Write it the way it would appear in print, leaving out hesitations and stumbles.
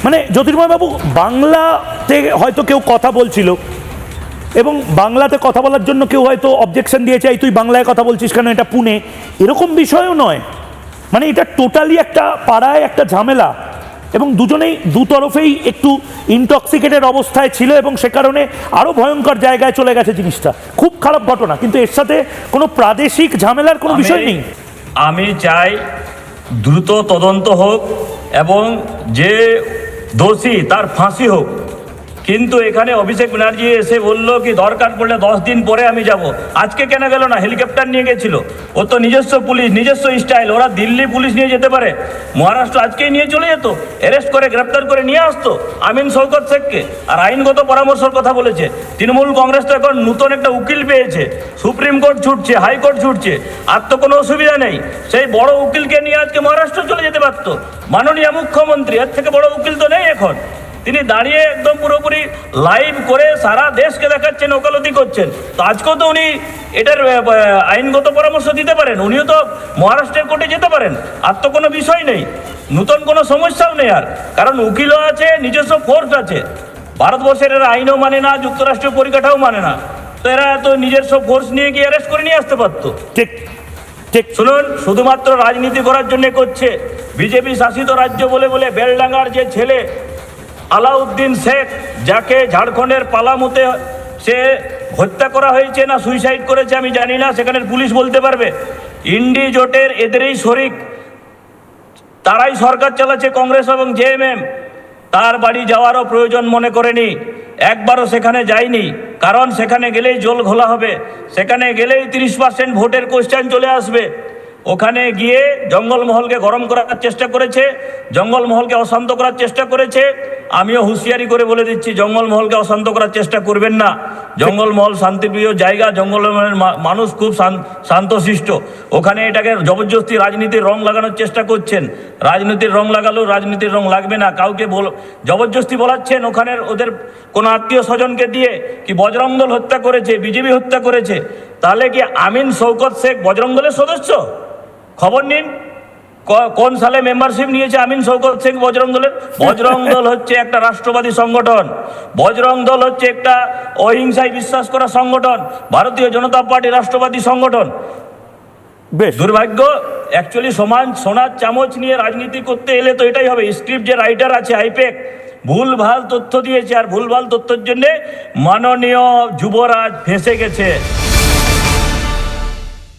মানে জ্যোতির্ময়বাবু, বাংলাতে হয়তো কেউ কথা বলছিল এবং বাংলাতে কথা বলার জন্য কেউ হয়তো অবজেকশন দিয়েছে, এই তুই বাংলায় কথা বলছিস কেন, এটা পুনে, এরকম বিষয়ও নয়। মানে এটা টোটালি একটা পাড়ায় একটা ঝামেলা এবং দুজনেই দুতরফেই একটু ইনটক্সিকেটেড অবস্থায় ছিল এবং সে কারণে আরও ভয়ঙ্কর জায়গায় চলে গেছে জিনিসটা। খুব খারাপ ঘটনা, কিন্তু এর সাথে কোনো প্রাদেশিক ঝামেলার কোনো বিষয় নেই। আমি চাই দ্রুত তদন্ত হোক এবং যে দোষী তার ফাঁসি হোক। কিন্তু এখানে অভিষেক ব্যানার্জি এসে বললো কি দরকার পড়লে 10 দিন পরে আমি যাব। আজকে কেন গেল না? হেলিকপ্টার নিয়ে গেছিল। ও তো নিজস্ব পুলিশ, নিজস্ব স্টাইল। ওরা দিল্লি পুলিশ নিয়ে যেতে পারে, মহারাষ্ট্র আজকেই নিয়ে চলে যেত, অ্যারেস্ট করে গ্রেপ্তার করে নিয়ে আসতো আমিন শওকত শেখকে। আর আইনগত পরামর্শের কথা বলেছে। তৃণমূল কংগ্রেস তো এখন নতুন একটা উকিল পেয়েছে, সুপ্রিম কোর্ট ছুটছে, হাইকোর্ট ছুটছে, আর তো কোনো অসুবিধা নেই। সেই বড় উকিলকে নিয়ে আজকে মহারাষ্ট্র চলে যেতে পারত মাননীয় মুখ্যমন্ত্রী। এর থেকে বড় উকিল তো নেই এখন। তিনি দাঁড়িয়ে একদম পুরোপুরি লাইভ করে সারা দেশকে দেখাচ্ছেন, ওকালতি করছেন। তো আজকেও তো উনি এটার আইনগত পরামর্শ দিতে পারেন, উনিও তো মহারাষ্ট্রের কোর্টে যেতে পারেন। আর তো কোনো বিষয় নেই, নতুন কোনো সমস্যাও নেই আর, কারণ উকিলও আছে, নিজস্ব ফোর্স আছে। ভারতবর্ষের এরা আইনও মানে না, যুক্তরাষ্ট্রীয় পরিকাঠাও মানে না, তো এরা তো নিজস্ব ফোর্স নিয়ে গিয়ে অ্যারেস্ট করে নিয়ে আসতে পারতো। ঠিক ঠিক। শুনুন, শুধুমাত্র রাজনীতি করার জন্য করছে। বিজেপি শাসিত রাজ্য বলে বলে বেলডাঙ্গার যে ছেলে আলাউদ্দিন শেখ, যাকে ঝাড়খণ্ডের পালামুতে সে হত্যা করা হয়েছে না সুইসাইড করেছে আমি জানি না, সেখানের পুলিশ বলতে পারবে। ইন্ডি জোটের এদেরই শরিক, তারাই সরকার চালাচ্ছে, কংগ্রেস এবং জেএমএম। তার বাড়ি যাওয়ারও প্রয়োজন মনে করেনি, একবারও সেখানে যায়নি, কারণ সেখানে গেলেই জল ঘোলা হবে, সেখানে গেলেই 30% ভোটের কোশ্চেন চলে আসবে। ওখানে গিয়ে জঙ্গলমহলকে গরম করার চেষ্টা করেছে, জঙ্গলমহলকে অশান্ত করার চেষ্টা করেছে। আমিও হুঁশিয়ারি করে বলে দিচ্ছি, জঙ্গলমহলকে অশান্ত করার চেষ্টা করবেন না। জঙ্গলমহল শান্তিপ্রিয় জায়গা, জঙ্গলমহলের মানুষ খুব শান্তশিষ্ট। ওখানে এটাকে জবরদস্তি রাজনীতির রং লাগানোর চেষ্টা করছেন। রাজনীতির রং লাগালেও রাজনীতির রং লাগবে না, কাউকে জবরদস্তি বলাচ্ছেন ওখানের ওদের কোনো আত্মীয় স্বজনকে দিয়ে কি বজরং দল হত্যা করেছে, বিজেপি হত্যা করেছে। তাহলে কি আমিন শওকত শেখ বজরং দলের সদস্য? খবর নিন কোন সালে মেম্বারশিপ নিয়েছে আমিন শওকত শেখ বজরং দলের। বজরং দল হচ্ছে একটা রাষ্ট্রবাদী সংগঠন, বজরং দল হচ্ছে একটা অহিংসায় বিশ্বাস করা সংগঠন, ভারতীয় জনতা পার্টি রাষ্ট্রবাদী সংগঠন। বেশ দুর্ভাগ্য, অ্যাকচুয়ালি সমান সোনার চামচ নিয়ে রাজনীতি করতে এলে তো এটাই হবে। স্ক্রিপ্ট যে রাইটার আছে আইপ্যাক, ভুলভাল তথ্য দিয়েছে, আর ভুলভাল তথ্যের জন্যে মাননীয় যুবরাজ ফেঁসে গেছে।